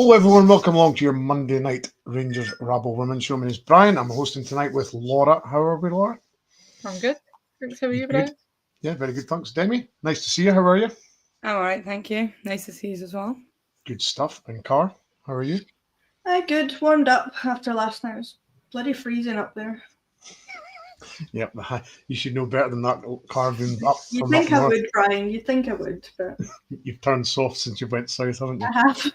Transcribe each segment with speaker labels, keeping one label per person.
Speaker 1: Hello everyone, welcome along to your Monday night Rangers Rabble Women's show. My name is Brian. I'm hosting tonight with Laura. How are we, Laura?
Speaker 2: I'm good. Thanks. How are you,
Speaker 1: Good.
Speaker 2: Brian?
Speaker 1: Yeah, very good. Thanks, Demi. Nice to see you. How are you?
Speaker 3: I'm all right, thank you. Nice to see you as well.
Speaker 1: Good stuff. And Car, how are you?
Speaker 4: Good. Warmed up after last night. It was bloody freezing up there.
Speaker 1: Yep, you should know better than that. Car being up
Speaker 4: You
Speaker 1: from
Speaker 4: think
Speaker 1: up
Speaker 4: I
Speaker 1: north.
Speaker 4: would, Brian? You think I would, but
Speaker 1: You've turned soft since you went south, haven't you?
Speaker 4: I have.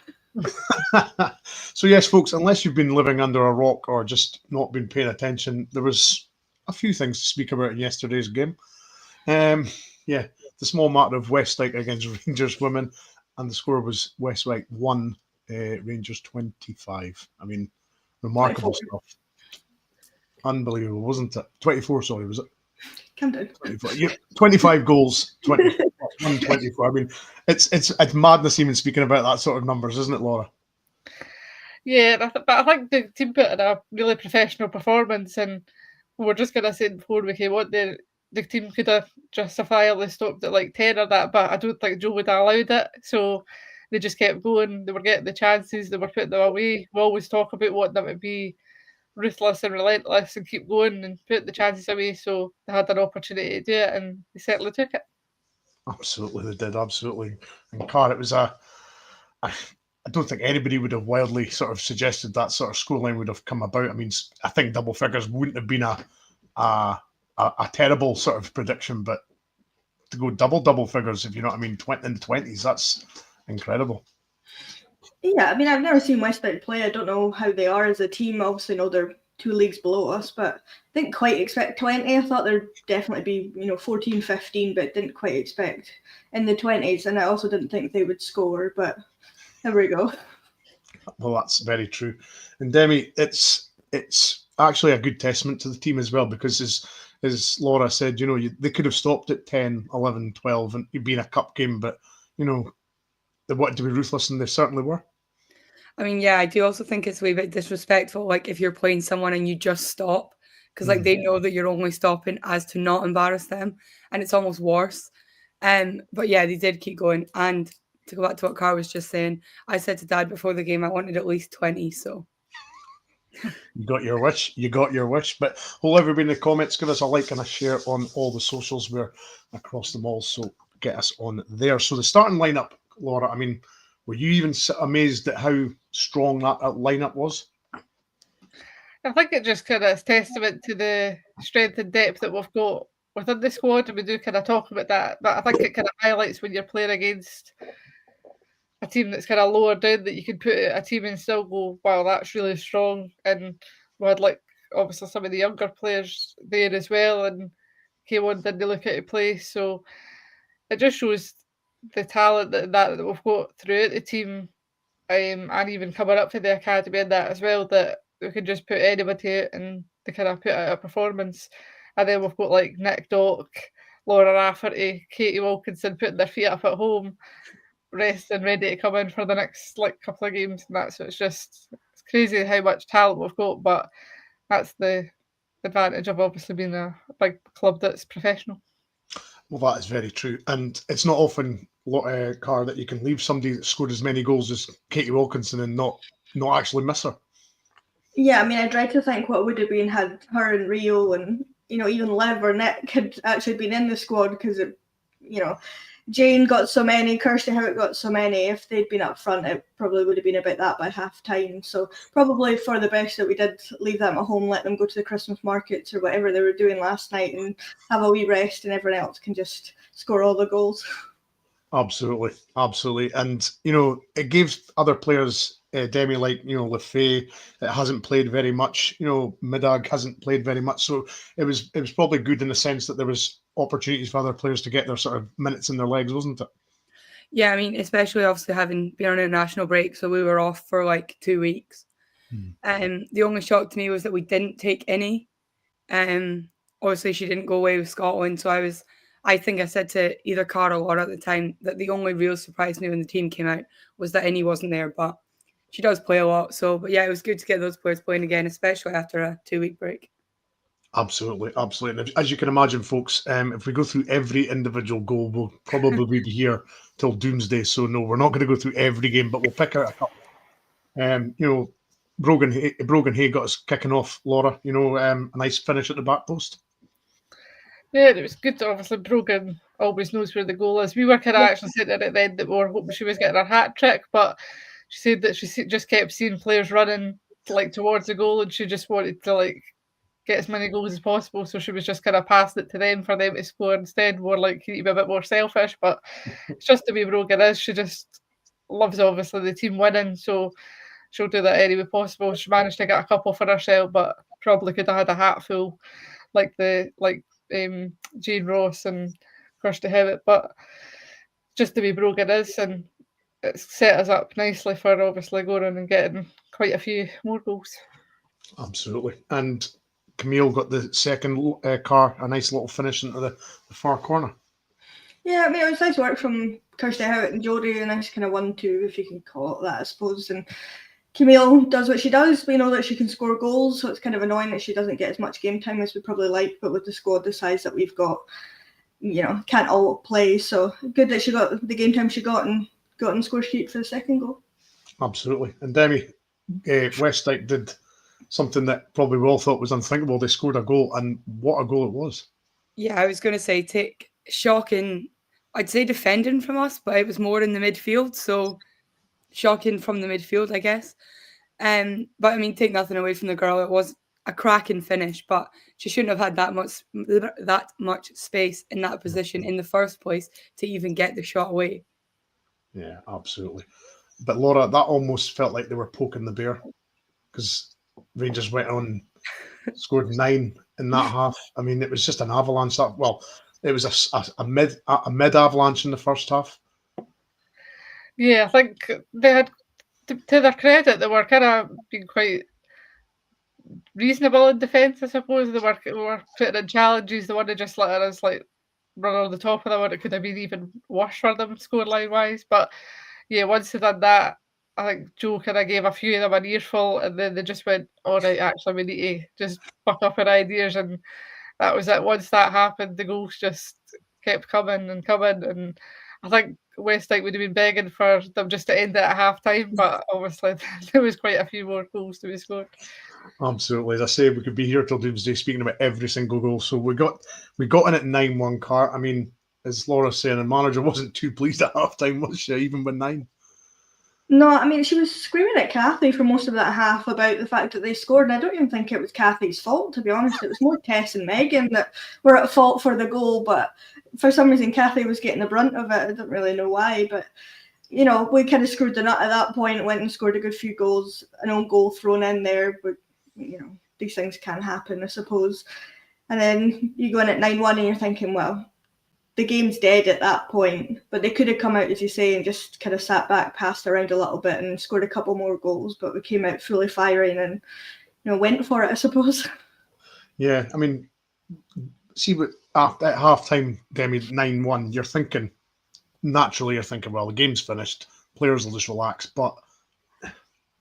Speaker 1: So yes, folks, unless you've been living under a rock or just not been paying attention, there was a few things to speak about in yesterday's game. The small matter of WestDyke against Rangers women, and the score was WestDyke 1, Rangers 25. I mean, remarkable
Speaker 4: 24.
Speaker 1: stuff. Unbelievable, wasn't it? 24, sorry, was it?
Speaker 4: Counted.
Speaker 1: 25 goals, 124. I mean, it's madness even speaking about that sort of numbers, isn't it, Laura?
Speaker 2: Yeah, but I think the team put in a really professional performance, and we're just going to say before we came on, the team could have justifiably stopped at like 10 or that, but I don't think Joe would have allowed it. So they just kept going. They were getting the chances. They were putting them away. We always talk about wanting them to be ruthless and relentless and keep going and put the chances away. So they had an opportunity to do it, and they certainly took it.
Speaker 1: Absolutely, they did. Absolutely. And Car, it was I don't think anybody would have wildly sort of suggested that sort of scoreline would have come about. I mean, I think double figures wouldn't have been a terrible sort of prediction, but to go double figures, if you know what I mean, in the 20s, that's incredible.
Speaker 4: Yeah, I mean, I've never seen WestDyke play. I don't know how they are as a team. Obviously, know they're 2 leagues below us, but didn't quite expect 20. I thought there'd definitely be, 14, 15, but didn't quite expect in the 20s. And I also didn't think they would score, but there we go.
Speaker 1: Well, that's very true. And Demi, it's actually a good testament to the team as well, because as Laura said, they could have stopped at 10, 11, 12 and it'd been a cup game, but, they wanted to be ruthless and they certainly were.
Speaker 3: I mean, yeah, I do also think it's a wee bit disrespectful, like if you're playing someone and you just stop, because like they know that you're only stopping as to not embarrass them, and it's almost worse. But yeah, they did keep going. And to go back to what Carl was just saying, I said to Dad before the game I wanted at least 20, so.
Speaker 1: You got your wish. But hello everybody in the comments, give us a like and a share on all the socials. We're across them all, so get us on there. So the starting lineup, Laura, I mean, were you even amazed at how strong that lineup was?
Speaker 2: I think it just kind of is testament to the strength and depth that we've got within the squad, and we do kind of talk about that. But I think it kind of highlights when you're playing against a team that's kind of lower down that you can put a team and still go, wow, that's really strong. And we had obviously some of the younger players there as well, and K1 didn't look out of place. So it just shows the talent that we've got throughout the team, and even coming up for the academy and that as well, that we can just put anybody out and they kind of put out a performance. And then we've got like Nick Dock, Laura Rafferty, Katie Wilkinson putting their feet up at home, rest and ready to come in for the next couple of games and that. So it's crazy how much talent we've got, but that's the advantage of obviously being a big club that's professional.
Speaker 1: Well, that is very true, and it's not often, Car, that you can leave somebody that scored as many goals as Katie Wilkinson and not actually miss her.
Speaker 4: Yeah, I mean, I tried to think what would have been had her and Rio and even Liv or Nick had actually been in the squad, because Jane got so many, Kirsty Howitt got so many. If they'd been up front, it probably would have been about that by half time. So probably for the best that we did leave them at home, let them go to the Christmas markets or whatever they were doing last night and have a wee rest, and everyone else can just score all the goals.
Speaker 1: Absolutely. And, it gives other players, Demi, like, Lefay, that hasn't played very much, Midag hasn't played very much. So it was probably good in the sense that there was opportunities for other players to get their sort of minutes in their legs, wasn't it?
Speaker 3: Yeah, I mean, especially obviously having been on a national break, so we were off for 2 weeks. The only shock to me was that we didn't take any. Obviously, she didn't go away with Scotland, so I think I said to either Cara or Laura at the time that the only real surprise me when the team came out was that Innie wasn't there, but she does play a lot. So, but yeah, it was good to get those players playing again, especially after a 2-week break.
Speaker 1: Absolutely. And as you can imagine, folks, if we go through every individual goal, we'll probably be here till doomsday. So no, we're not going to go through every game, but we'll pick out a couple. Brogan Hay got us kicking off, Laura. A nice finish at the back post.
Speaker 2: Yeah, it was good. Obviously, Brogan always knows where the goal is. We were kind of actually saying at the end that we were hoping she was getting her hat trick, but she said that she just kept seeing players running towards the goal, and she just wanted to get as many goals as possible. So she was just kind of passing it to them for them to score instead. More you need to be a bit more selfish, but it's just the way Brogan is. She just loves obviously the team winning, so she'll do that any way possible. She managed to get a couple for herself, but probably could have had a hat full like Jane Ross and Kirsty Hewitt, but just the way Brogan is, and it's set us up nicely for obviously going on and getting quite a few more goals.
Speaker 1: Absolutely. And Camille got the second car, a nice little finish into the far corner.
Speaker 4: Yeah, I mean, it was nice work from Kirsty Howitt and Jodie, a nice kind of 1-2, if you can call it that, I suppose. And Camille does what she does. We know that she can score goals, so it's kind of annoying that she doesn't get as much game time as we probably like, but with the squad the size that we've got, can't all play. So good that she got the game time she got and got on the score sheet for the second goal.
Speaker 1: Absolutely. And Demi, WestDyke did something that probably we all thought was unthinkable. They scored a goal, and what a goal it was.
Speaker 3: Yeah, I was going to say take shocking, I'd say defending from us, but it was more in the midfield, so shocking from the midfield, I guess. But I mean, take nothing away from the girl. It was a cracking finish, but she shouldn't have had that much space in that position in the first place to even get the shot away.
Speaker 1: Yeah, absolutely. But Laura, that almost felt like they were poking the bear, because Rangers went on, scored 9 in that half. I mean, it was just an avalanche. It was a mid avalanche in the first half.
Speaker 2: Yeah, I think they had, to their credit, they were kind of being quite reasonable in defence, I suppose. They were putting in challenges. They wanted to just let us run on the top of them, and it could have been even worse for them scoreline wise. But yeah, once they done that, I think Joe kind of gave a few of them an earful, and then they just went, all right, actually, we need to just buck up our ideas. And that was it. Once that happened, the goals just kept coming and coming. And I think WestDyke would have been begging for them just to end it at half time, but obviously there was quite a few more goals to be scored.
Speaker 1: Absolutely. As I say, we could be here till doomsday speaking about every single goal. So we got in at 9-1, Cart. I mean, as Laura's saying, the manager wasn't too pleased at half time, was she, even with 9?
Speaker 4: No, I mean, she was screaming at Kathy for most of that half about the fact that they scored, and I don't even think it was Kathy's fault, to be honest. It was more Tess and Megan that were at fault for the goal, but for some reason Kathy was getting the brunt of it. I don't really know why, but, we kind of screwed the nut at that point, went and scored a good few goals, an own goal thrown in there, but, these things can happen, I suppose. And then you go in at 9-1 and you're thinking, well, the game's dead at that point, but they could have come out, as you say, and just kind of sat back, passed around a little bit and scored a couple more goals, but we came out fully firing and went for it, I suppose.
Speaker 1: Yeah, I mean, see, at half time, Demi, 9-1, you're thinking, well, the game's finished, players will just relax, but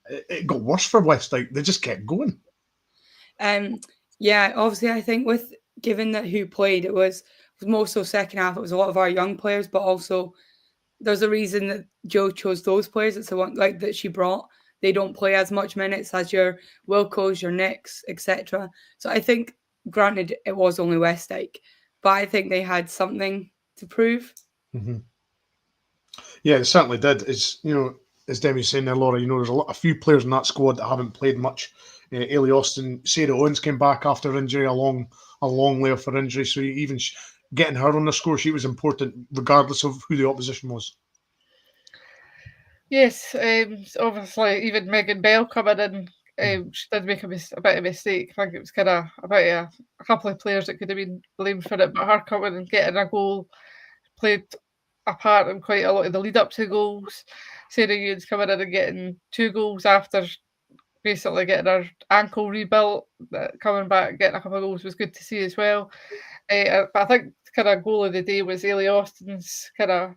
Speaker 1: it got worse for WestDyke. They just kept going.
Speaker 3: Yeah, obviously, I think given that who played, it was more so second half. It was a lot of our young players, but also there's a reason that Joe chose those players. It's the one that she brought. They don't play as much minutes as your Wilcos, your Nicks, etc. So I think, granted, it was only WestDyke, but I think they had something to prove.
Speaker 1: Mm-hmm. Yeah, it certainly did. As Demi's saying there, Laura, there's a few players in that squad that haven't played much. Ailey Austin, Sarah Owens came back after injury, a long layoff for injury. So even getting her on the score sheet was important, regardless of who the opposition was.
Speaker 2: Yes, obviously, even Megan Bell coming in, she did make a bit of a mistake. I think it was kind of about a couple of players that could have been blamed for it, but her coming and getting a goal played a part in quite a lot of the lead up to goals. Sarah Ewan's coming in and getting 2 goals after basically getting her ankle rebuilt, coming back, getting a couple of goals was good to see as well. But I think kind of goal of the day was Ailey Austin's kind of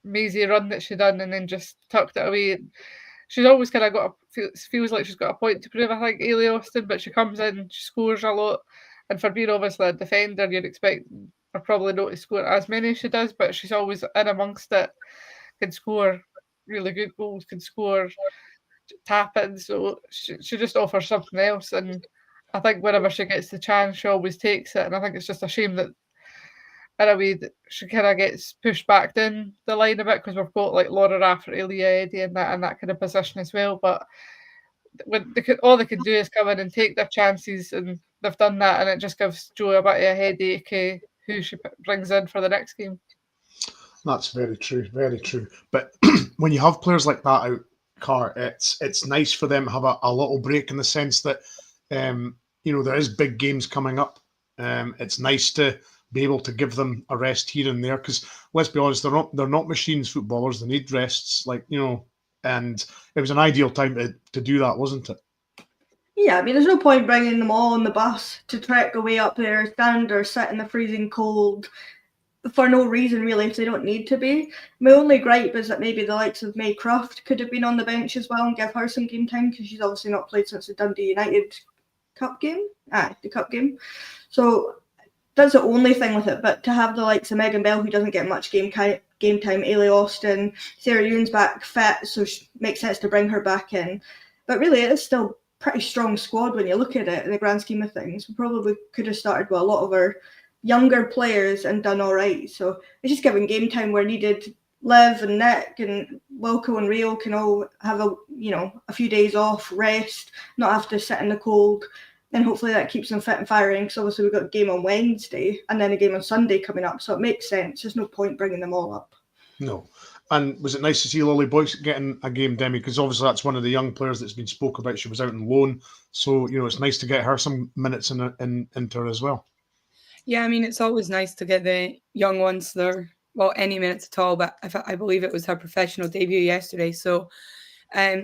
Speaker 2: mazy run that she done and then just tucked it away. She's always kind of feels like she's got a point to prove, I think, Ailey Austin, but she comes in, she scores a lot, and for being obviously a defender, you'd expect her probably not to score as many as she does, but she's always in amongst it, can score really good goals, can score tap in. So she just offers something else, and I think whenever she gets the chance, she always takes it. And I think it's just a shame that in a way that she kind of gets pushed back down the line a bit, because we've got like Laura Rafferty, Leah Eddy in that kind of position as well. But when all they can do is come in and take their chances, and they've done that, and it just gives Jo a bit of a headache who she brings in for the next game.
Speaker 1: That's very true, very true. But when you have players like that out, Car, it's nice for them to have a little break, in the sense that there is big games coming up. It's nice to be able to give them a rest here and there, because let's be honest, they're not machines footballers. They need rests, and it was an ideal time to do that, wasn't it?
Speaker 4: Yeah, I mean, there's no point bringing them all on the bus to trek away up there, stand or sit in the freezing cold for no reason, really, if they don't need to be. My only gripe is that maybe the likes of May Croft could have been on the bench as well and give her some game time, because she's obviously not played since the Dundee United Cup game. The Cup game. So that's the only thing with it. But to have the likes of Megan Bell, who doesn't get much game time, Ailey Austin, Sarah Ewan's back fit, so it makes sense to bring her back in. But really, it is still pretty strong squad when you look at it in the grand scheme of things. We probably could have started with a lot of our younger players and done all right. So it's just giving game time where needed. Liv and Nick and Wilco and Rio can all have a few days off, rest, not have to sit in the cold. And hopefully that keeps them fit and firing, because obviously we've got a game on Wednesday and then a game on Sunday coming up. So it makes sense. There's no point bringing them all up.
Speaker 1: No. And was it nice to see Lily Boyce getting a game, Demi? Because obviously that's one of the young players that's been spoke about. She was out on loan. So, it's nice to get her some minutes into her as well.
Speaker 3: Yeah, I mean, it's always nice to get the young ones there. Well, any minutes at all, but I believe it was her professional debut yesterday. So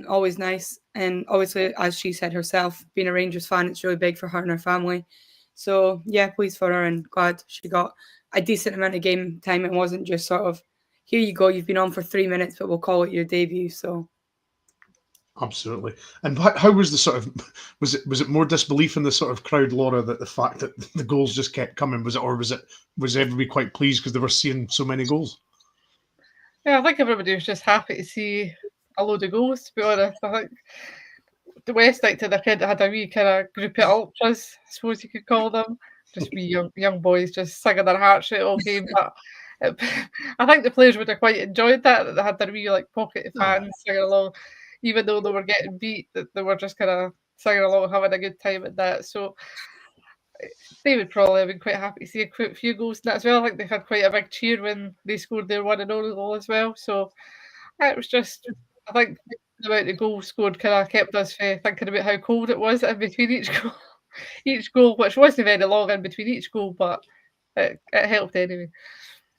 Speaker 3: always nice. And obviously, as she said herself, being a Rangers fan, it's really big for her and her family. So, yeah, pleased for her and glad she got a decent amount of game time and wasn't just sort of, here you go, you've been on for 3 minutes, but we'll call it your debut. So,
Speaker 1: absolutely. And how was the sort of, was it more disbelief in the sort of crowd, Laura, that the fact that the goals just kept coming? Was everybody quite pleased because they were seeing so many goals?
Speaker 2: Yeah, I think everybody was just happy to see a load of goals, to be honest. I think the WestDyke, to their credit, had a wee kind of group of ultras, I suppose you could call them. Just wee young boys just singing their hearts out all game. But I think the players would have quite enjoyed that they had their wee pocket of fans singing along, even though they were getting beat, that they were just kind of singing along, having a good time at that. So they would probably have been quite happy to see a few goals in that as well. I think they had quite a big cheer when they scored their 1-0 goal as well. So it was just, I think the amount of goals scored kind of kept us thinking about how cold it was in between each goal, which wasn't very long in between each goal, but it helped anyway.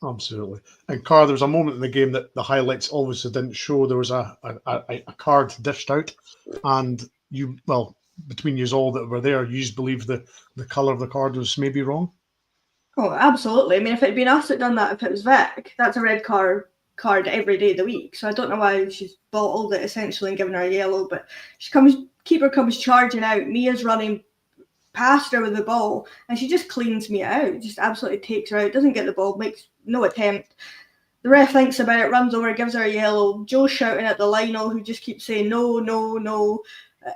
Speaker 1: Absolutely. And Car, there was a moment in the game that the highlights obviously didn't show. There was a card dished out, and between you all that were there, you just believe the colour of the card was maybe wrong?
Speaker 4: Oh, absolutely. I mean, if it had been us that done that, if it was Vic, that's a red card every day of the week. So I don't know why she's bottled it essentially and given her a yellow, but keeper comes charging out. Mia's running past her with the ball and she just cleans Mia out, just absolutely takes her out, doesn't get the ball, makes no attempt. The ref thinks about it, runs over, gives her a yellow. Joe's shouting at the Lionel, who just keeps saying, no,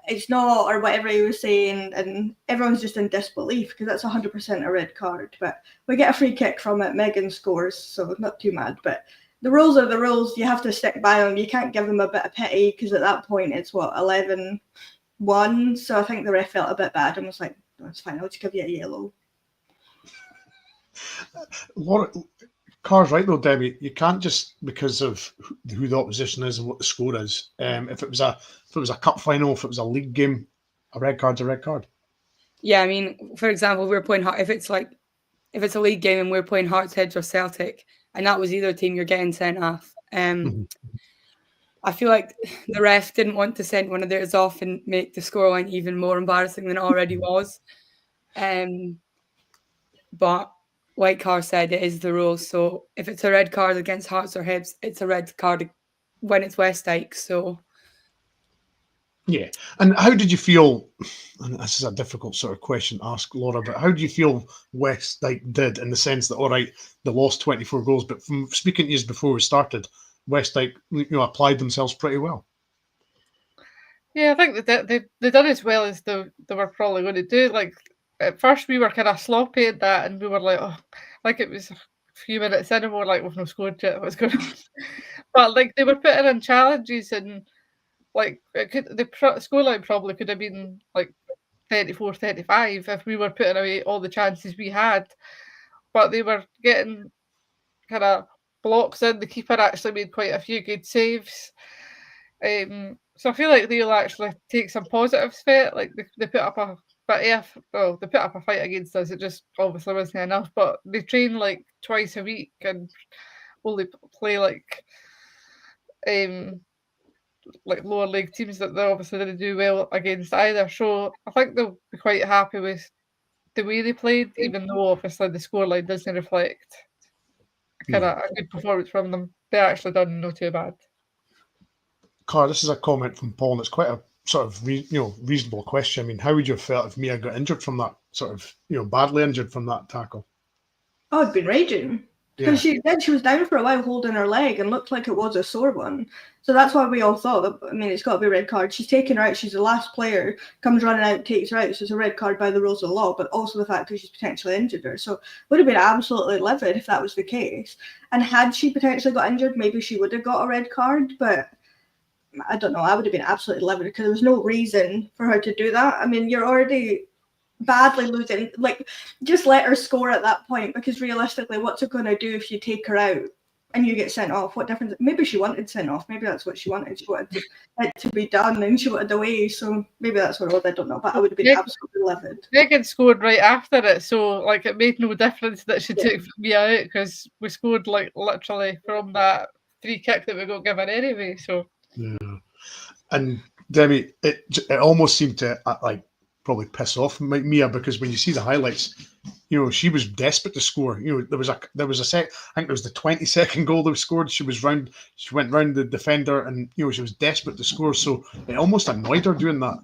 Speaker 4: it's not, or whatever he was saying, and everyone's just in disbelief because that's 100% a red card. But we get a free kick from it, Megan scores, so not too mad. But the rules are the rules, you have to stick by them. You can't give them a bit of pity because at that point it's 11-1, so I think the ref felt a bit bad and was like, that's fine, I'll just give you a yellow.
Speaker 1: Car's right though, Debbie. You can't just, because of who the opposition is and what the score is. If it was a cup final, if it was a league game, a red card's a red card.
Speaker 3: Yeah, I mean, for example, we're playing if it's a league game and we're playing Hearts, Heads or Celtic, and that was either team, you're getting sent off. I feel like the ref didn't want to send one of theirs off and make the scoreline even more embarrassing than it already was. But like Carr said, it is the rules. So if it's a red card against Hearts or Hibs, it's a red card when it's WestDyke. So
Speaker 1: yeah. And how did you feel? And this is a difficult sort of question to ask Laura, but how do you feel WestDyke did, in the sense that, all right, they lost 24 goals, but from speaking to you before we started, WestDyke, applied themselves pretty well.
Speaker 2: Yeah, I think they done as well as they were probably going to do. Like at first, we were kind of sloppy at that, and we were like, oh, like it was a few minutes in, and we were like, we've no scored yet. What's going on? But like they were putting in challenges, and like the scoreline probably could have been like 34-35 if we were putting away all the chances we had. But they were getting kind of blocks in. The keeper actually made quite a few good saves. So I feel like they'll actually take some positives for it. Like they put up a they put up a fight against us. It just obviously wasn't enough. But they train like twice a week and only play like lower league teams that they obviously didn't do well against either. So I think they'll be quite happy with the way they played, even though obviously the scoreline doesn't reflect kind of a good performance from them. They actually done no too bad.
Speaker 1: Cara, this is a comment from Paul, and it's quite a sort of reasonable question. I mean, how would you have felt if Mia got injured from that sort of badly injured from that tackle?
Speaker 4: Oh, I'd been raging. Because she was down for a while holding her leg and looked like it was a sore one. So that's why we all thought that, I mean, it's got to be a red card. She's taken her out. She's the last player, comes running out, takes her out. So it's a red card by the rules of the law, but also the fact that she's potentially injured her. So would have been absolutely livid if that was the case. And had she potentially got injured, maybe she would have got a red card. But I don't know. I would have been absolutely livid because there was no reason for her to do that. I mean, you're already badly losing. Like, just let her score at that point, because realistically, what's it going to do if you take her out and you get sent off? What difference? Maybe she wanted sent off. Maybe that's what she wanted. She wanted it to be done, and she wanted away. So maybe that's what it was. I don't know, but I would have been absolutely livid.
Speaker 2: Megan scored right after it, so like it made no difference that she took me out because we scored like literally from that free kick that we got given anyway. So
Speaker 1: yeah, and Debbie, it almost seemed to like probably piss off Mia, because when you see the highlights, she was desperate to score. There was a set. I think it was the 22nd goal that was scored. She went round the defender, and she was desperate to score. So it almost annoyed her doing that.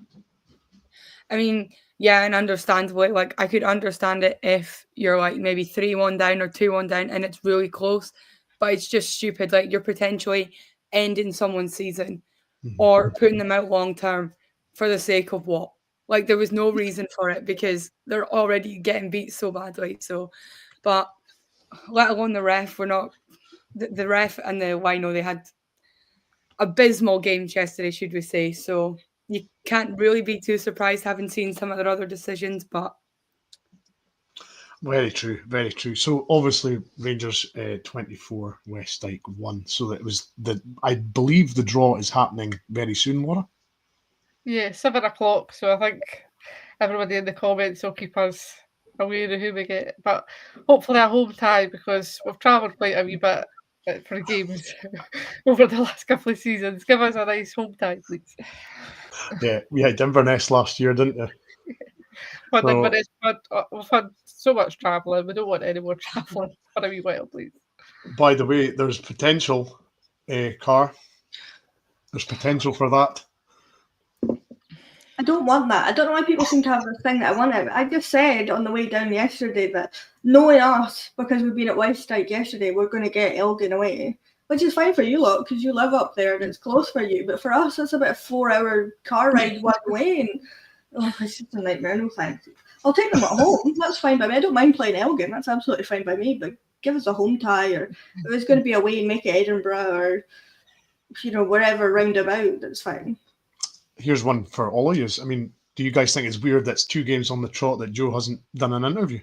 Speaker 3: I mean, yeah, and understandably, like I could understand it if you're like maybe 3-1 down or 2-1 down and it's really close, but it's just stupid. Like you're potentially ending someone's season or putting them out long term for the sake of what? Like there was no reason for it because they're already getting beat so badly. So, but let alone the ref, the ref and the Wino, they had abysmal games yesterday, should we say. So you can't really be too surprised having seen some of their other decisions, but
Speaker 1: very true, very true. So obviously Rangers 24, WestDyke 1. So it was I believe the draw is happening very soon, Laura.
Speaker 2: yeah, 7:00. So I think everybody in the comments will keep us aware of who we get. But hopefully a home tie, because we've travelled quite a wee bit for games over the last couple of seasons. Give us a nice home tie, please.
Speaker 1: Yeah, we had Inverness last year, didn't we?
Speaker 2: We've had so much travelling. We don't want any more travelling for a wee while, please.
Speaker 1: By the way, there's potential, Car. There's potential for that.
Speaker 4: I don't want that. I don't know why people seem to have this thing that I want it. I just said on the way down yesterday that knowing us, because we've been at WestDyke yesterday, we're going to get Elgin away, which is fine for you lot because you live up there and it's close for you. But for us, it's about a 4-hour car ride one way, and it's just a nightmare. No thanks. I'll take them at home. That's fine by me. I don't mind playing Elgin. That's absolutely fine by me. But give us a home tie, or if it's going to be away, make it Edinburgh or wherever roundabout. That's fine.
Speaker 1: Here's one for all of you. I mean, do you guys think it's weird that's 2 games on the trot that Joe hasn't done an interview?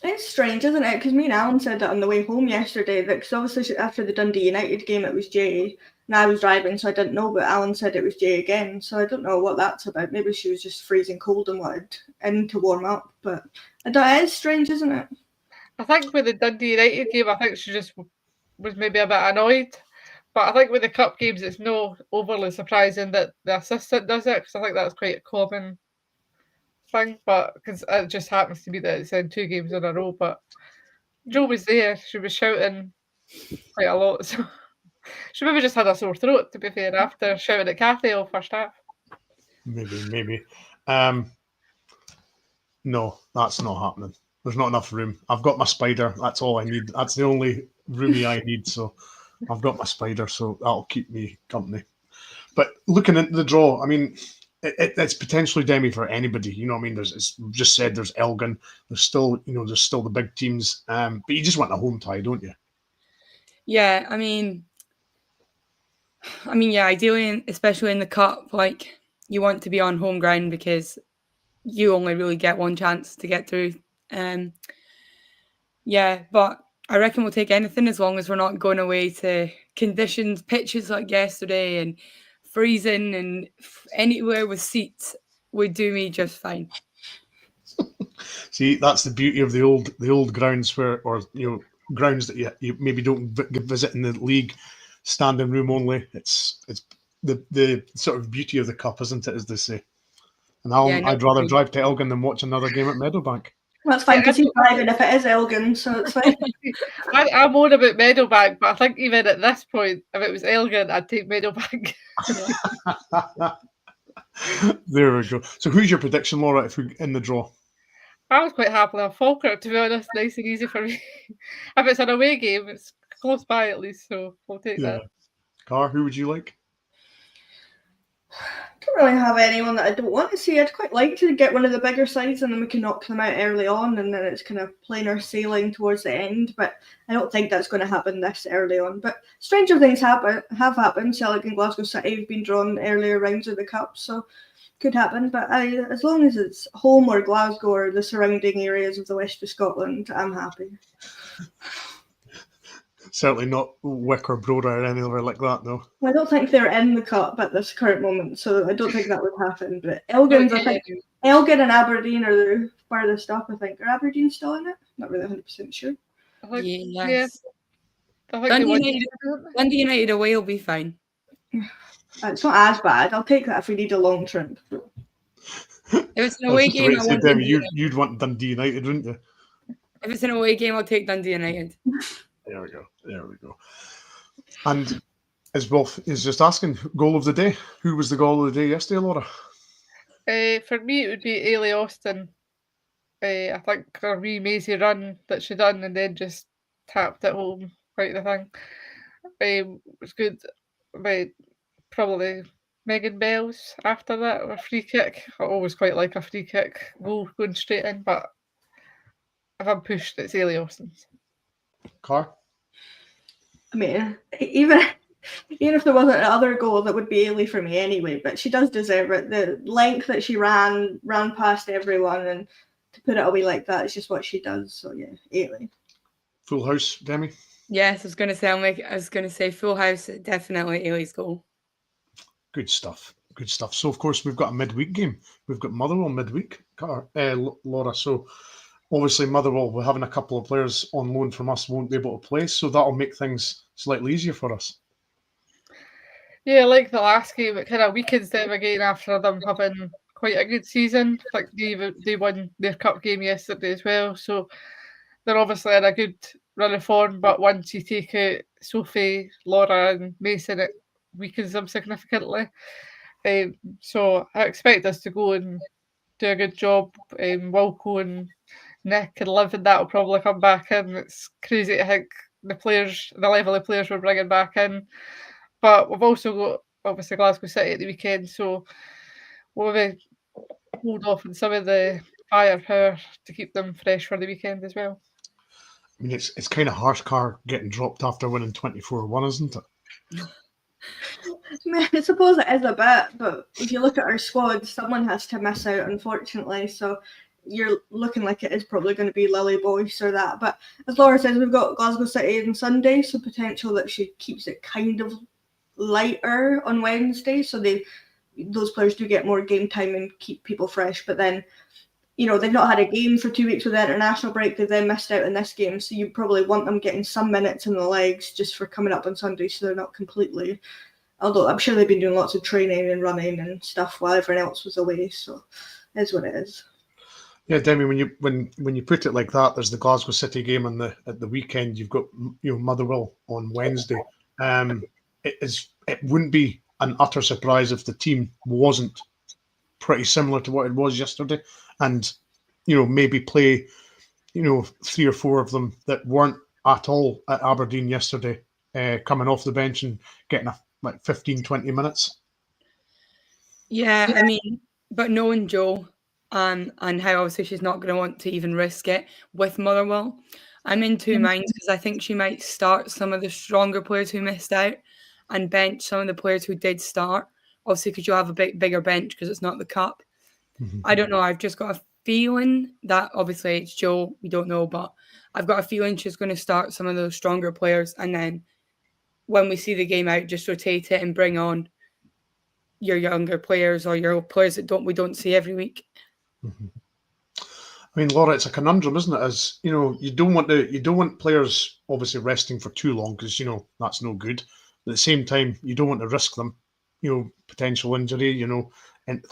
Speaker 4: It's strange, isn't it? Because me and Alan said that on the way home yesterday, that because obviously after the Dundee United game it was Jay, and I was driving so I didn't know, but Alan said it was Jay again, so I don't know what that's about. Maybe she was just freezing cold and wanted in to warm up, but it is strange, isn't it?
Speaker 2: I think with the Dundee United game, I think she just was maybe a bit annoyed. But I think with the cup games, it's no overly surprising that the assistant does it, because I think that's quite a common thing. But because it just happens to be that it's in 2 games in a row. But Jo was there; she was shouting quite a lot. So she maybe just had a sore throat, to be fair, after shouting at Kathy all first half.
Speaker 1: Maybe. No, that's not happening. There's not enough room. I've got my spider. That's all I need. That's the only roomie I need. So I've got my spider, so that'll keep me company. But looking into the draw, I mean, it's potentially Demi for anybody. You know what I mean? As just said, there's Elgin. There's still the big teams. But you just want a home tie, don't you?
Speaker 3: Yeah, I mean, yeah, ideally, especially in the cup, like you want to be on home ground because you only really get one chance to get through. Yeah, but I reckon we'll take anything as long as we're not going away to pitches like yesterday and freezing, and anywhere with seats would do me just fine.
Speaker 1: See, that's the beauty of the old grounds grounds that you maybe don't visit in the league, standing room only. It's the sort of beauty of the cup, isn't it, as they say. And I'd rather drive to Elgin than watch another game at Meadowbank.
Speaker 4: Well, it's fine because he's driving if it is Elgin, so it's fine.
Speaker 2: I'm on about Meadowbank, but I think even at this point, if it was Elgin, I'd take Meadowbank.
Speaker 1: There we go. So who's your prediction, Laura, if we're in the draw?
Speaker 2: I was quite happily on Falkirk, to be honest. Nice and easy for me. If it's an away game, it's close by at least, so we'll take that.
Speaker 1: Car, who would you like?
Speaker 4: I don't really have anyone that I don't want to see. I'd quite like to get one of the bigger sides and then we can knock them out early on and then it's kind of plain or sailing towards the end. But I don't think that's going to happen this early on. But stranger things have happened. Celtic and Glasgow City have been drawn earlier rounds of the Cup, so could happen. But as long as it's home or Glasgow or the surrounding areas of the west of Scotland, I'm happy.
Speaker 1: Certainly not Wick or Broda or anywhere like that, though.
Speaker 4: Well, I don't think they're in the cup at this current moment, so I don't think that would happen. But Elgin and Aberdeen are the farthest up, I think. Are Aberdeen still in it? Not really 100% sure.
Speaker 3: Yes.
Speaker 2: Dundee
Speaker 3: United away will be fine.
Speaker 4: It's not as bad. I'll take that if we need a long trip.
Speaker 3: If it's an away game,
Speaker 1: you'd want Dundee United, wouldn't you?
Speaker 3: If it's an away game, I'll take Dundee United.
Speaker 1: There we go. And as Wolf is just asking, goal of the day. Who was the goal of the day yesterday, Laura?
Speaker 2: For me, it would be Ailey Austin. I think a wee mazy run that she done and then just tapped it home, quite the thing. It was good. Probably Megan Bell's after that, or a free kick. I always quite like a free kick goal going straight in, but if I'm pushed, it's Ailey Austin's.
Speaker 1: Car?
Speaker 4: I mean, even if there wasn't another goal, that would be Ailey for me anyway, but she does deserve it. The length that she ran past everyone, and to put it away like that is just what she does. So yeah, Ailey.
Speaker 1: Full house, Demi?
Speaker 3: Yes, I was going to say full house, definitely Ailey's goal.
Speaker 1: Good stuff. So of course we've got a midweek game. We've got Motherwell midweek, Laura. So obviously Motherwell, we're having a couple of players on loan from us won't be able to play, so that'll make things slightly easier for us.
Speaker 2: Yeah, like the last game, it kind of weakens them again after them having quite a good season. Like they won their cup game yesterday as well, so they're obviously in a good run of form. But once you take out Sophie, Laura, and Mason, it weakens them significantly. So I expect us to go and do a good job. Wilco and Nick and Liv and that will probably come back in. It's crazy to think the level of players we're bringing back in. But we've also got obviously Glasgow City at the weekend, so we'll maybe hold off on some of the firepower to keep them fresh for the weekend as well.
Speaker 1: I mean, it's kind of harsh, Car, getting dropped after winning 24-1, isn't it?
Speaker 4: I suppose it is a bit, but if you look at our squad, someone has to miss out, unfortunately. So you're looking like it is probably going to be Lily Boyce or that. But as Laura says, we've got Glasgow City on Sunday, so potential that she keeps it kind of lighter on Wednesday. So those players do get more game time and keep people fresh. But then, they've not had a game for 2 weeks with the international break. They've then missed out in this game. So you probably want them getting some minutes in the legs just for coming up on Sunday, so they're not completely. Although I'm sure they've been doing lots of training and running and stuff while everyone else was away. So it is what it is.
Speaker 1: Yeah, Demi, when you put it like that, there's the Glasgow City game at the weekend. You've got Motherwell on Wednesday. It wouldn't be an utter surprise if the team wasn't pretty similar to what it was yesterday, and maybe play 3 or 4 of them that weren't at all at Aberdeen yesterday, coming off the bench and getting like 15-20 minutes.
Speaker 3: Yeah, I mean, but knowing Jo and how obviously she's not going to want to even risk it with Motherwell, I'm in two minds because I think she might start some of the stronger players who missed out and bench some of the players who did start. Obviously, because you'll have a bigger bench because it's not the cup. I don't know. I've just got a feeling that obviously it's Jo. We don't know, but I've got a feeling she's going to start some of those stronger players, and then when we see the game out, just rotate it and bring on your younger players or your players that we don't see every week.
Speaker 1: I mean, Laura, it's a conundrum, isn't it? As you know, you don't want players obviously resting for too long because that's no good. At the same time, you don't want to risk them, potential injury, and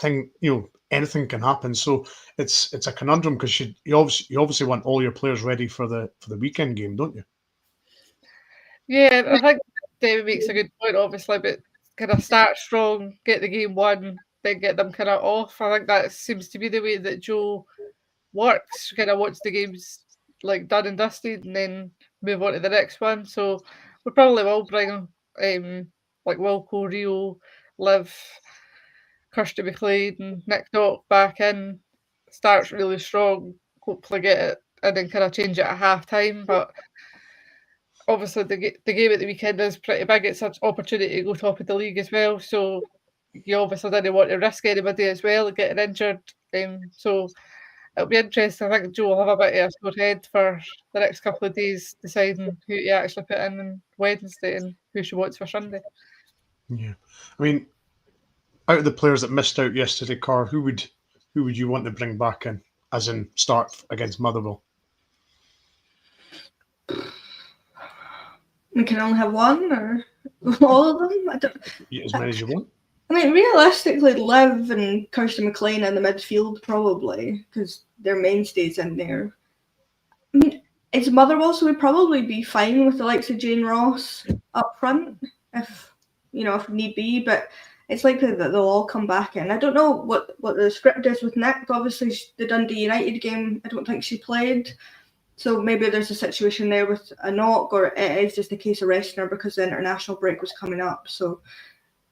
Speaker 1: anything can happen. So it's a conundrum because you obviously want all your players ready for the weekend game, don't you?
Speaker 2: Yeah, I think David makes a good point, obviously, but kind of start strong, get the game won, then get them kind of off. I think that seems to be the way that Jo works. She kind of wants the games like done and dusted and then move on to the next one. So we probably will bring like Wilco, Rio, Liv, Kirsty McLean, and Nick Dock back in. Starts really strong, hopefully get it, and then kind of change it at half time. But obviously the game at the weekend is pretty big. It's an opportunity to go top of the league as well. So you obviously didn't want to risk anybody as well getting injured. So it'll be interesting. I think Jo will have a bit of a sore head for the next couple of days deciding who to actually put in on Wednesday and who she wants for Sunday.
Speaker 1: Yeah, I mean, out of the players that missed out yesterday, Carr, who would you want to bring back in, as in start against Motherwell?
Speaker 4: We can only have one or all of them. I don't.
Speaker 1: As many as you want.
Speaker 4: I mean, realistically, Liv and Kirsty McLean in the midfield probably because they're mainstays in there. I mean, it's Motherwell, so we'd probably be fine with the likes of Jane Ross up front if need be. But it's likely that they'll all come back in. I don't know what the script is with Nick. Obviously, the Dundee United game, I don't think she played. So maybe there's a situation there with a knock, or it is just a case of resting her because the international break was coming up. So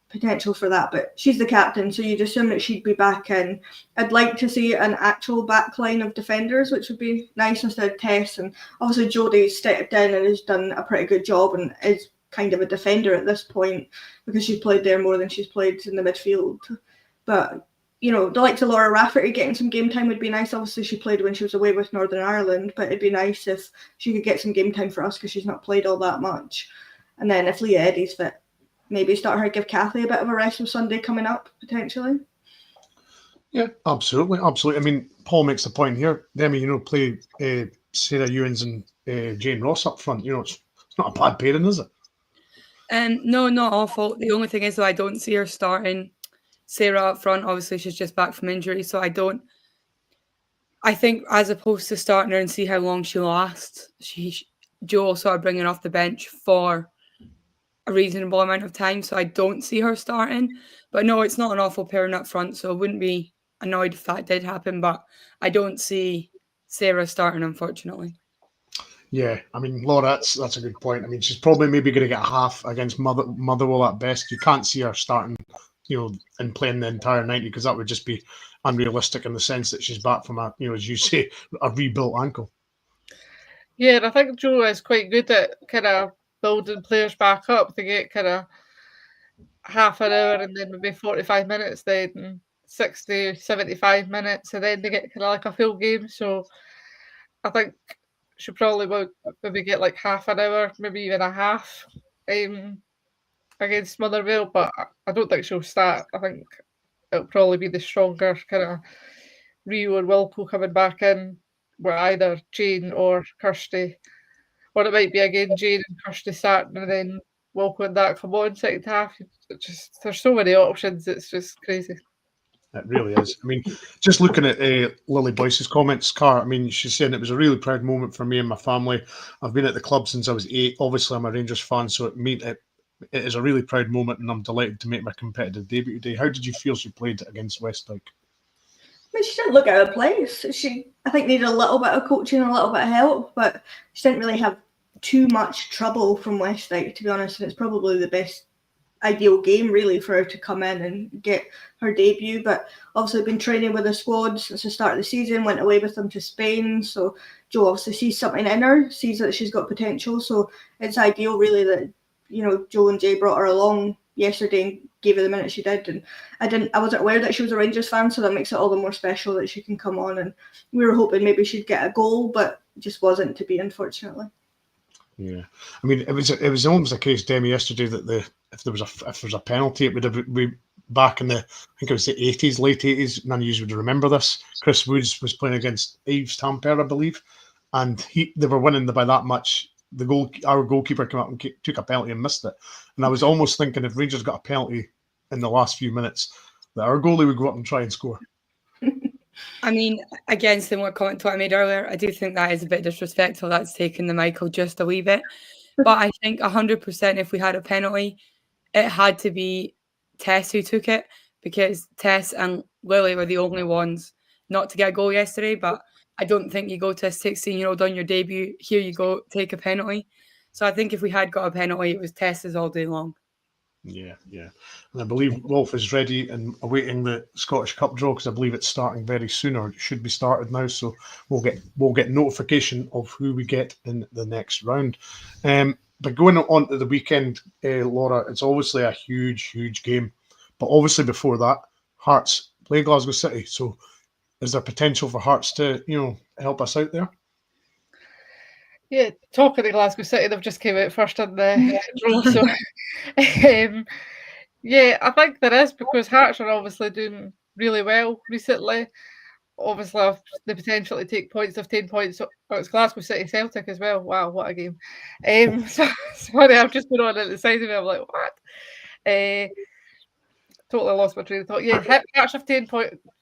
Speaker 4: potential for that. But she's the captain, so you'd assume that she'd be back in. I'd like to see an actual backline of defenders, which would be nice instead of Tess. And obviously Jodie's stepped in and has done a pretty good job and is kind of a defender at this point because she's played there more than she's played in the midfield. But the likes of Laura Rafferty getting some game time would be nice. Obviously, she played when she was away with Northern Ireland, but it'd be nice if she could get some game time for us because she's not played all that much. And then if Leah Eddy's fit, maybe start her, give Kathy a bit of a rest with Sunday coming up, potentially.
Speaker 1: Yeah, absolutely. I mean, Paul makes the point here. Demi, play Sarah Ewens and Jane Ross up front. It's not a bad pairing, is it?
Speaker 3: No, not awful. The only thing is, though, I don't see her starting Sarah up front. Obviously, she's just back from injury, so I think as opposed to starting her and see how long she lasts, Jo will sort of bring her off the bench for a reasonable amount of time, so I don't see her starting. But no, it's not an awful pairing up front, so I wouldn't be annoyed if that did happen, but I don't see Sarah starting, unfortunately.
Speaker 1: Yeah, I mean, Laura, that's a good point. I mean, she's probably maybe going to get a half against Motherwell at best. You can't see her starting, and playing the entire 90 because that would just be unrealistic in the sense that she's back from a, as you say, a rebuilt ankle.
Speaker 2: Yeah, and I think Jo is quite good at kind of building players back up to get kind of half an hour and then maybe 45 minutes, then 60, 75 minutes, and then they get kind of like a full game. So I think she probably will maybe get like half an hour, maybe even a half against Motherwell, but I don't think she'll start. I think it'll probably be the stronger kind of Rio and Wilco coming back in, where either Jane or Kirsty, or it might be again Jane and Kirsty starting and then Wilco and that come on second half. There's so many options, it's just crazy.
Speaker 1: It really is. I mean, just looking at Lily Boyce's comments, Car, I mean, she's saying it was a really proud moment for me and my family. I've been at the club since I was 8. Obviously, I'm a Rangers fan, so it is a really proud moment, and I'm delighted to make my competitive debut today. How did you feel she played against WestDyke?
Speaker 4: I mean, she didn't look out of place. She, I think, needed a little bit of coaching and a little bit of help, but she didn't really have too much trouble from WestDyke, to be honest, and it's probably the best ideal game really for her to come in and get her debut. But obviously been training with the squad since the start of the season, went away with them to Spain. So Jo obviously sees something in her, sees that she's got potential. So it's ideal really that, you know, Jo and Jay brought her along yesterday and gave her the minute she did. And I wasn't aware that she was a Rangers fan, so that makes it all the more special that she can come on. And we were hoping maybe she'd get a goal, but it just wasn't to be, unfortunately.
Speaker 1: Yeah, I mean, it was almost a case, Demi, yesterday that if there was a penalty, it would have been back in the, I think it was the 80s, late 80s. None of you would remember this. Chris Woods was playing against Yves Tampere, I believe, and they were winning by that much. Our goalkeeper came up and took a penalty and missed it. And I was almost thinking if Rangers got a penalty in the last few minutes, that our goalie would go up and try and score.
Speaker 3: I mean, again, similar comment to what I made earlier, I do think that is a bit disrespectful. That's taking the Michael just a wee bit. But I think 100% if we had a penalty, it had to be Tess who took it, because Tess and Lily were the only ones not to get a goal yesterday. But I don't think you go to a 16-year-old on your debut, here you go, take a penalty. So I think if we had got a penalty, it was Tess's all day long.
Speaker 1: Yeah. And I believe Wolf is ready and awaiting the Scottish Cup draw, because I believe it's starting very soon, or it should be started now. So we'll get notification of who we get in the next round. But going on to the weekend, Laura, it's obviously a huge game. But obviously before that, Hearts play Glasgow City. So is there potential for Hearts to, help us out there?
Speaker 2: Yeah, talking of Glasgow City, they've just came out first in the draw. So, yeah, I think there is, because Hearts are obviously doing really well recently. Obviously, have the potential to take points of 10 points. It's Glasgow City Celtic as well. Wow, what a game. So, sorry, I've just been on at the side of me. I'm like, what? Totally lost my train of thought. Yeah, Hearts have 10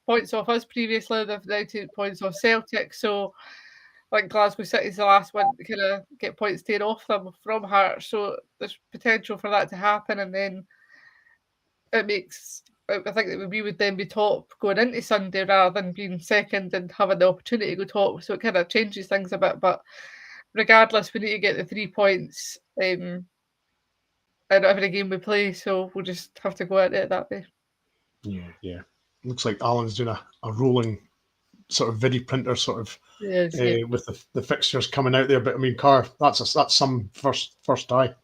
Speaker 2: points off us previously. They've now 10 points off Celtic. So, like, Glasgow City's the last one to kind of get points taken off them from Hearts. So there's potential for that to happen. And then I think that we would then be top going into Sunday rather than being second and having the opportunity to go top. So it kind of changes things a bit. But regardless, we need to get the 3 points in every game we play. So we'll just have to go at it that way.
Speaker 1: Yeah. Looks like Alan's doing a rolling sort of video printer with the fixtures coming out there. But I mean, Car, that's some first eye.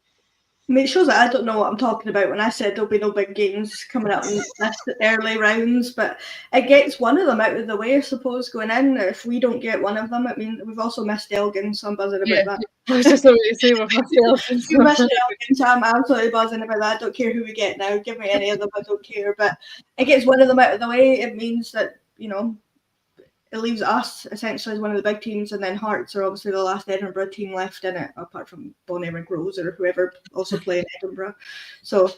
Speaker 4: I mean, it shows that I don't know what I'm talking about when I said there'll be no big games coming up in the early rounds, but it gets one of them out of the way, I suppose, going in. If we don't get one of them, I mean, we've also missed Elgin, so I'm buzzing about that.
Speaker 2: I was just about to say we've missed Elgin.
Speaker 4: We missed Elgin, so I'm absolutely buzzing about that. I don't care who we get now. Give me any of them, I don't care. But it gets one of them out of the way. It means that, it leaves us essentially as one of the big teams, and then Hearts are obviously the last Edinburgh team left in it, apart from Bonnie Rose or whoever also play in Edinburgh. So,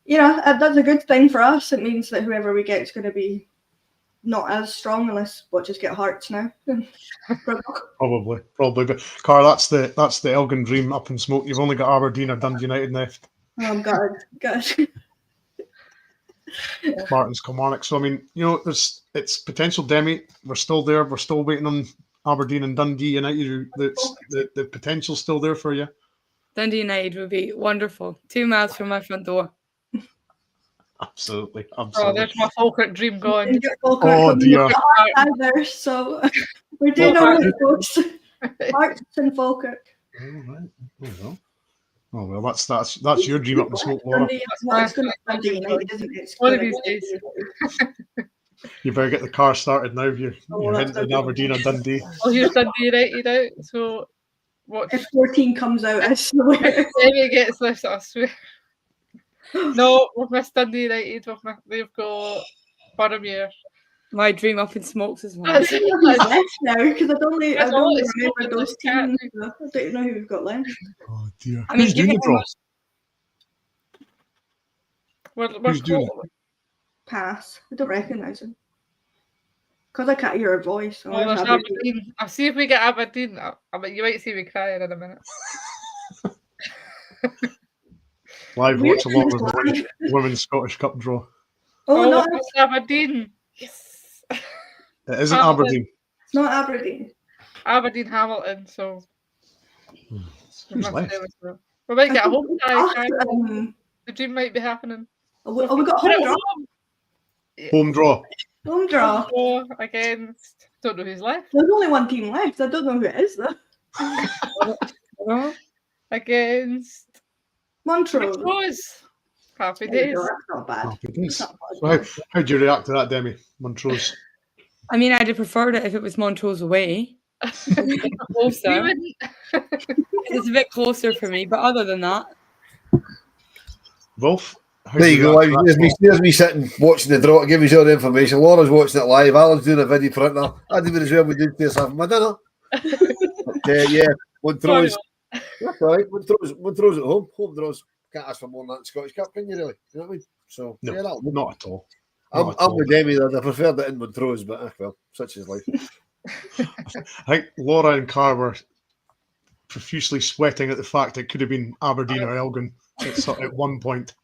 Speaker 4: that's a good thing for us. It means that whoever we get is going to be not as strong, unless we'll just get Hearts now.
Speaker 1: Probably. But Car, that's the Elgin dream up in smoke. You've only got Aberdeen or Dundee United left.
Speaker 4: Oh God.
Speaker 1: Martin's Kilmarnock. So I mean, it's potential, Demi. We're still there. We're still waiting on Aberdeen and Dundee United. The potential's still there for you.
Speaker 3: Dundee United would be wonderful. 2 miles from my front door.
Speaker 1: Absolutely.
Speaker 2: Oh, there's my Falkirk dream going.
Speaker 1: Oh dear.
Speaker 4: Either, so we do know how it goes. Hearts and Falkirk.
Speaker 1: Oh, right. Oh well, that's your dream up in smoke, Laura.
Speaker 4: It's going to be Dundee United, isn't it?
Speaker 2: One of these days.
Speaker 1: You better get the car started now. You're hinting Aberdeen or Dundee.
Speaker 2: Oh, here's Dundee United out. So what?
Speaker 4: If 14 comes out, I swear.
Speaker 2: If Demi gets this, I swear. No, we've missed Dundee United. They've got Boroughmuir.
Speaker 3: My dream up in smokes as well.
Speaker 4: That's left now, because I don't remember those teams. I don't know who we've got left.
Speaker 1: Oh dear.
Speaker 3: I mean,
Speaker 1: Who's doing the draw?
Speaker 2: Who's
Speaker 1: doing it?
Speaker 4: Pass. I don't recognise him. Because I can't hear her voice. So
Speaker 2: there's Aberdeen. I'll see if we get Aberdeen. I mean, you might see me crying in a minute.
Speaker 1: Live watch along with the Women's Scottish Cup draw.
Speaker 4: Oh no,
Speaker 2: it's Aberdeen. Yes.
Speaker 1: It isn't Aberdeen.
Speaker 4: It's not Aberdeen.
Speaker 2: Aberdeen Hamilton, so
Speaker 1: Who's left?
Speaker 2: we might get a home tie. The dream might be happening.
Speaker 4: Oh, we got home draw.
Speaker 1: Home draw.
Speaker 4: Home draw.
Speaker 2: Draw against. Don't know who's left.
Speaker 4: There's only one team left. I don't know who it is though.
Speaker 2: Against
Speaker 4: Montrose.
Speaker 2: Montrose. Happy
Speaker 4: There you
Speaker 2: days.
Speaker 4: go, that's not bad.
Speaker 1: Happy days.
Speaker 4: That's not bad.
Speaker 1: So how do you react to that, Demi? Montrose.
Speaker 3: I mean, I'd have preferred it if it was Montrose away. It's a bit
Speaker 2: We
Speaker 3: closer.
Speaker 2: wouldn't.
Speaker 3: It's a bit closer for me, but other than that,
Speaker 1: Wolf? How
Speaker 5: There
Speaker 1: do
Speaker 5: you go.
Speaker 1: react to that?
Speaker 5: There's me sitting watching the draw. Give me all the information. Laura's watching it live. Alan's doing a video for it now. I'd even as well be doing this having my dinner. But, yeah, Montrose. That's all right. Montrose at home. Home draws. Can't ask for more than that in Scottish Cup, can you really? You know what I mean? So
Speaker 1: No,
Speaker 5: yeah, that'll do.
Speaker 1: not at all.
Speaker 5: I'm with Demi. I preferred it in Montrose, but well, such is life.
Speaker 1: I think Laura and Carr were profusely sweating at the fact it could have been Aberdeen or Elgin at one point.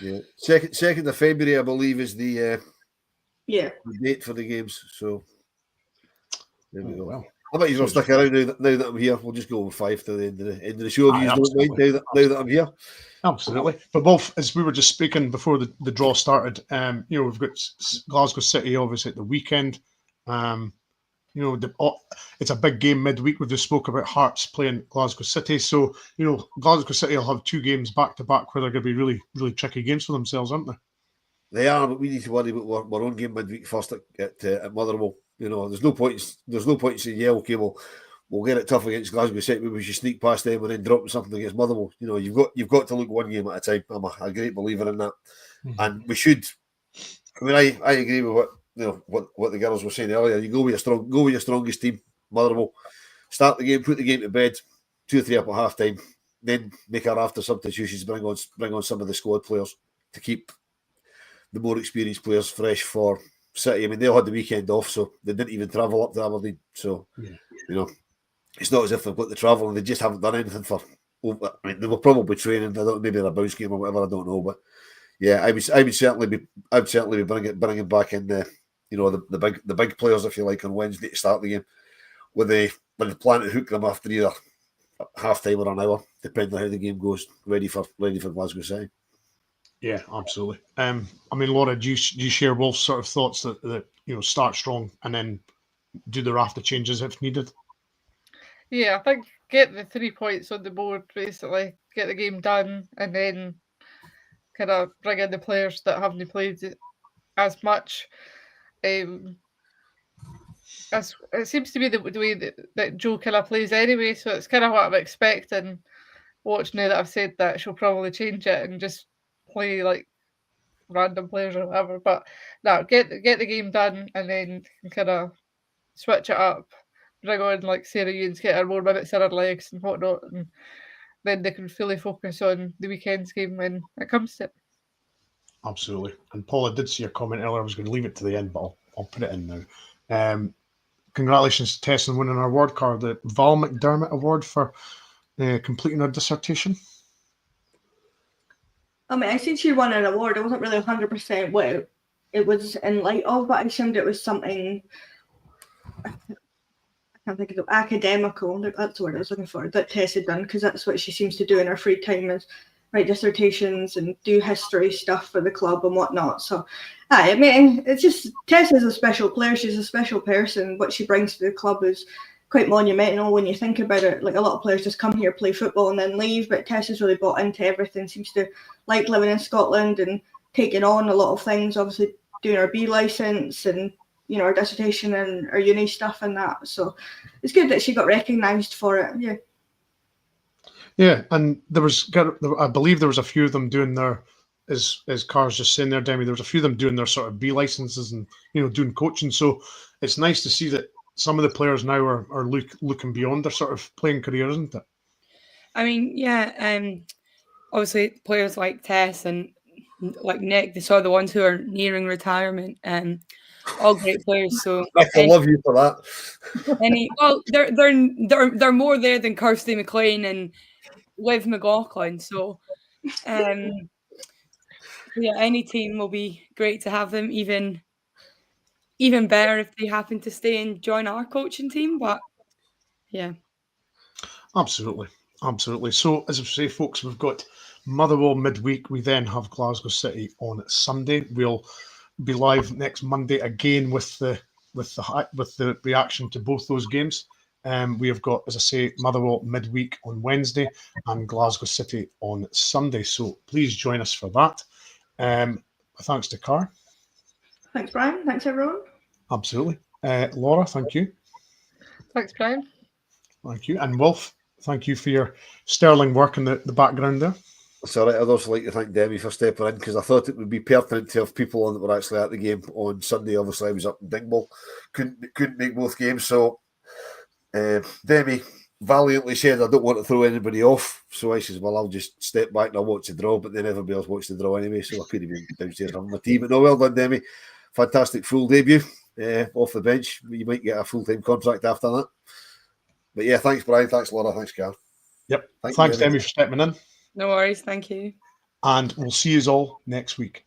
Speaker 5: Yeah, second of February, I believe, is the date for the games. So there we go.
Speaker 1: Well,
Speaker 5: I might as well stick around now that I'm here. We'll just go with 5 to the end of the show. If
Speaker 1: Aye,
Speaker 5: you don't mind,
Speaker 1: absolutely.
Speaker 5: now that I'm here.
Speaker 1: absolutely. But Wolf, as we were just speaking before the draw started, we've got Glasgow City obviously at the weekend. It's a big game midweek. We've just spoke about Hearts playing Glasgow City. So, Glasgow City will have 2 games back to back where they're going to be really, really tricky games for themselves, aren't they?
Speaker 5: They are, but we need to worry about our own game midweek first at Motherwell. There's no point in saying, yeah, okay, we'll get it tough against Glasgow City. Maybe we should sneak past them and then drop something against Motherwell. You've got to look one game at a time. I'm a great believer in that, and we should. I mean, I agree with what the girls were saying earlier. You go with your strongest team, Motherwell. Start the game, put the game to bed, 2 or 3 up at half time, then make our after substitutions, bring on some of the squad players to keep the more experienced players fresh for City. I mean, they all had the weekend off, so they didn't even travel up to Aberdeen. So, it's not as if they've got the travel and they just haven't done anything for. I mean, they were probably training. Maybe in a bounce game or whatever. I don't know, but yeah, I would certainly be bringing back in the big players, if you like, on Wednesday to start the game with the plan to hook them after either half time or an hour, depending on how the game goes, ready for Glasgow City.
Speaker 1: Yeah, absolutely. I mean, Laura, do you share Wolf's sort of thoughts that start strong and then do the after changes if needed?
Speaker 2: Yeah, I think get the 3 points on the board, basically, get the game done, and then kind of bring in the players that haven't played as much. As it seems to be the way that Joe kind of plays anyway, so it's kind of what I'm expecting. Watch now that I've said that, she'll probably change it and just play like random players or whatever. But no, get the game done and then kind of switch it up, bring on like Sarah Ewens, get her more minutes in her legs and whatnot, and then they can fully focus on the weekend's game when it comes to it.
Speaker 1: Absolutely. And Paul, I did see your comment earlier. I was going to leave it to the end, but I'll put it in now. Congratulations to Tess on winning our award card, the Val McDermott Award for completing her dissertation.
Speaker 4: I mean, I said she won an award. I wasn't really 100% what it was in light of, but I assumed it was something, I can't think of it, academical. That's the word I was looking for, that Tess had done, because that's what she seems to do in her free time, is write dissertations and do history stuff for the club and whatnot. So, I mean, it's just, Tess is a special player. She's a special person. What she brings to the club is quite monumental when you think about it. Like, a lot of players just come here, play football and then leave, but Tess has really bought into everything, seems to like living in Scotland and taking on a lot of things, obviously doing her B licence and, her dissertation and her uni stuff and that. So it's good that she got recognised for it. Yeah.
Speaker 1: Yeah, and I believe there was a few of them doing their, as Car's just saying there, Demi, there was a few of them doing their sort of B licenses and, doing coaching. So it's nice to see that some of the players now are looking beyond their sort of playing career, isn't it?
Speaker 3: I mean, yeah, obviously players like Tess and like Nick, these are the ones who are nearing retirement, and all great players. So
Speaker 5: I love you for that.
Speaker 3: They're more there than Kirsty McLean and Liv McLaughlin. So, yeah, any team will be great to have them. Even better if they happen to stay and join our coaching team. But yeah,
Speaker 1: absolutely. So, as I say, folks, we've got Motherwell midweek. We then have Glasgow City on Sunday. We'll be live next Monday again with the reaction to both those games. We have got, as I say, Motherwell midweek on Wednesday and Glasgow City on Sunday. So please join us for that. Thanks to Car.
Speaker 4: Thanks, Brian. Thanks, everyone.
Speaker 1: Absolutely. Laura, thank you.
Speaker 2: Thanks, Brian.
Speaker 1: Thank you. And Wolf, thank you for your sterling work in the background there.
Speaker 5: It's all right. I'd also like to thank Demi for stepping in, because I thought it would be pertinent to have people on that were actually at the game on Sunday. Obviously, I was up in Dingwall, couldn't make both games. So Demi valiantly said, I don't want to throw anybody off. So I says, well, I'll just step back and I'll watch the draw. But then everybody else watched the draw anyway, so I could have been downstairs having my tea. But no, well done, Demi. Fantastic full debut off the bench. You might get a full-time contract after that. But yeah, thanks, Brian. Thanks, Laura. Thanks, Carl.
Speaker 1: Yep. Thanks, Demi, for stepping in.
Speaker 3: No worries. Thank you.
Speaker 1: And we'll see you all next week.